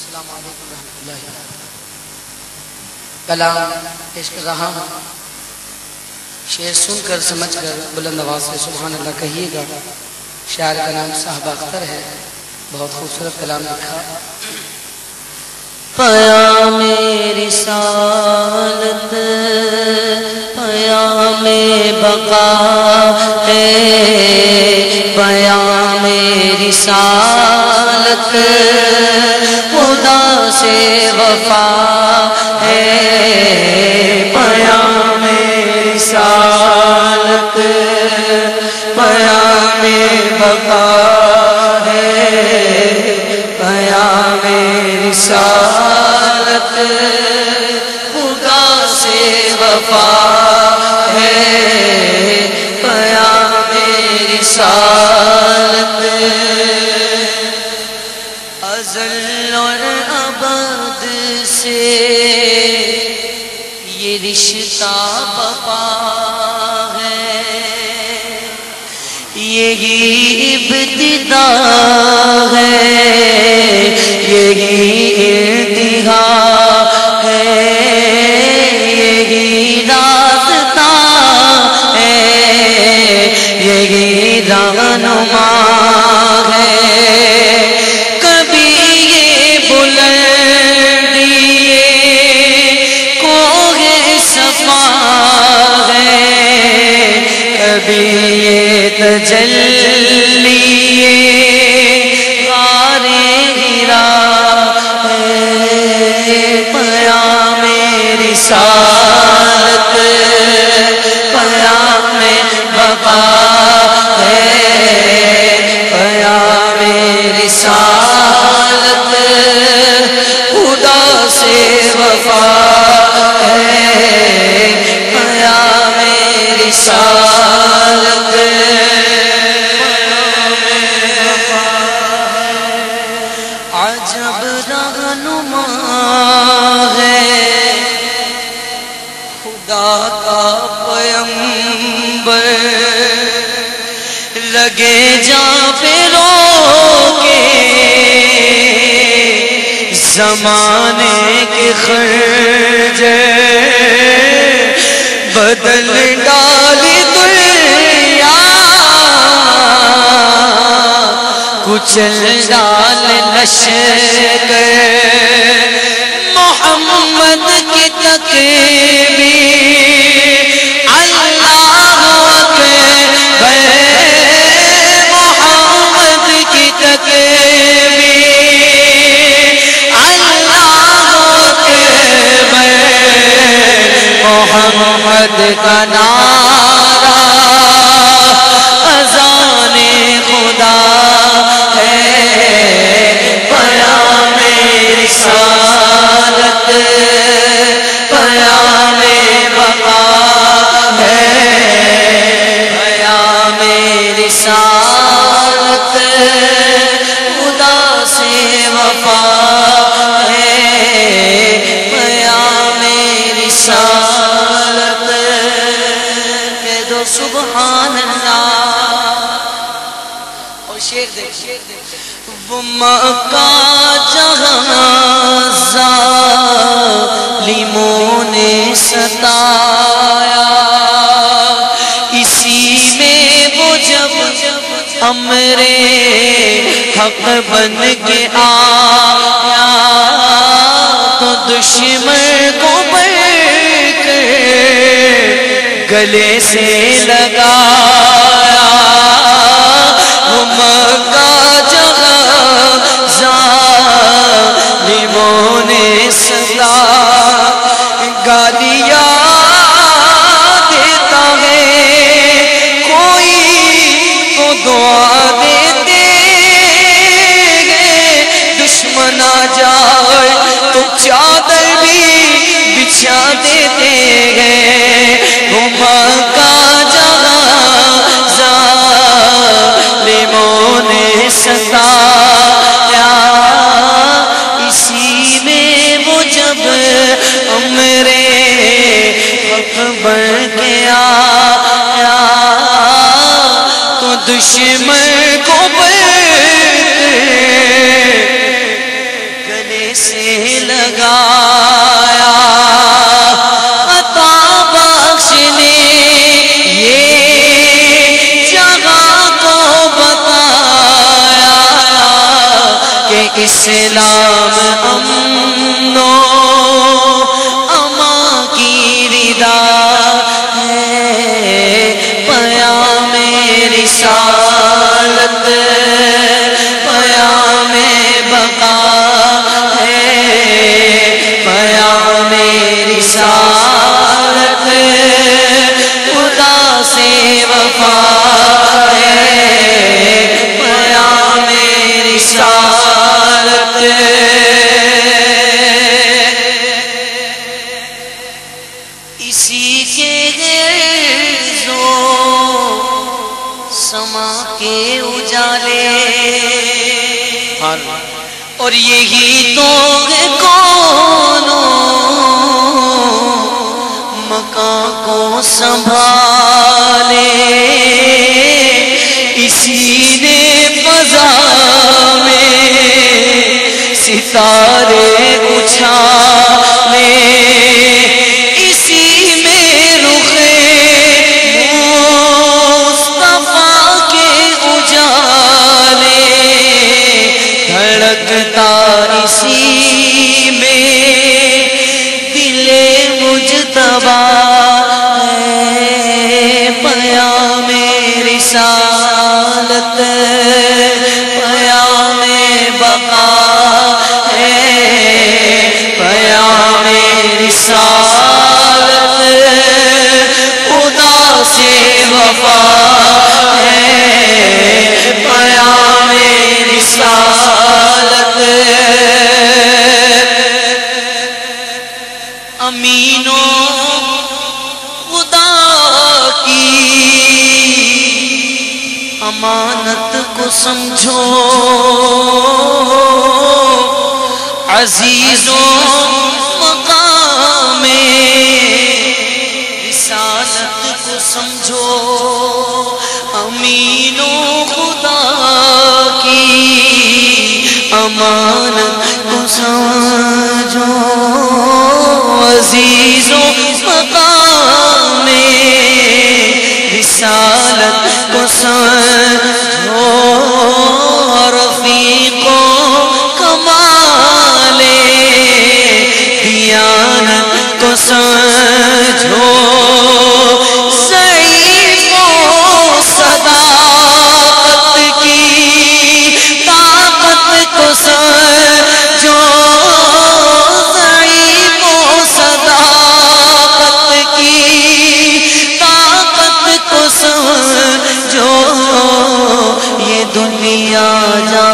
السلام علیکم ورحمۃ اللہ وبرکاتہ۔ کلام پیش کر رہا ہوں، شعر سن کر سمجھ کر بلند آواز سے سبحان اللہ کہیے گا۔ شاعر کا نام صاحب اختر ہے، بہت خوبصورت کلام لکھا۔ پیام رسالت پیام بقا ہے، پیام رسالت خدا سے وفا ہے، پیام رسالت پیام بقا ہے، پیام رسالت خدا سے وفا ہے، پیام رسالت ازل اور ابد سے یہ رشتہ بپا ہے، یہی ابتدا ہے، یہی انتہا ہے، یہی راستہ ہے، یہی رہنما ہے۔ کبھی یہ بلندی کوہ صفا ہے، کبھی یہ تجلی غار حرا ہے، پیام رسالت پیام بقا ہے، پیام رسالت خدا سے وفا ہے، پیام رسالت عجب رہنما ہے، خدا کا پیغمبر لگے جاں پہ رو کے زمانے کے خرج بدل ڈالی دنیا، کچل ڈال لشکر محمد کی تکبیر، اللہ اکبر محمد کی تکبیر، اللہ اکبر محمد کا نعرہ اذان خدا ہے، پیام رسالت پیام بقا ہے، پیام رسالت خدا سے وفا ہے، پیام رسالت کہہ دو سبحان اللہ۔ اور شعر دیکھیں، وہ مکہ جہاں ظالموں نے ستایا، اسی میں وہ جب امر حق بن کے آیا، تو دشمن کو پکڑ کر گلے سے لگایا، وہ مکہ جہاں ظالموں نے ستایا، گالیاں دیتا ہے کوئی تو دعا دیتے ہیں، دشمن آ جائے تو چادر بھی بچھا دیتے ہیں، وہ مکہ جہاں ظالموں نے ستایا، اسی میں وہ جب امر حق بن کے آیا، تو دشمن کو گلے اسلام امن و امان کی ردا ہے، پیام رسالت پیام بقا ہے، پیام رسالت خدا سے وفا ہے، پیام رسالت اسی کے سما کے اجالے اور یہی تو ہے کونوں مکان کو سنبھالے، اسی نے فضا میں ستارے اچھالے، اسی میں رخ مصطفیٰ کے اجالے، دھڑکتا اسی میں دل مجتبی ہے، پیام رسالت پیام بقا ہے، پیام رسالت خدا سے وفا ہے، پیام رسالت امینوں خدا کی امانت کو سمجھو، عزیزوں مقام رسالت کو سمجھو، امینوں خدا کی امانت کو سمجھو، عزیزوں مقام رسالت کو سمجھو، رفیقوں کمال دیانت کو سمجھو، ضعیفوں صداقت کی طاقت کو سمجھو، ضعیفوں صداقت کی طاقت کو سمجھو، یہ دنیا جا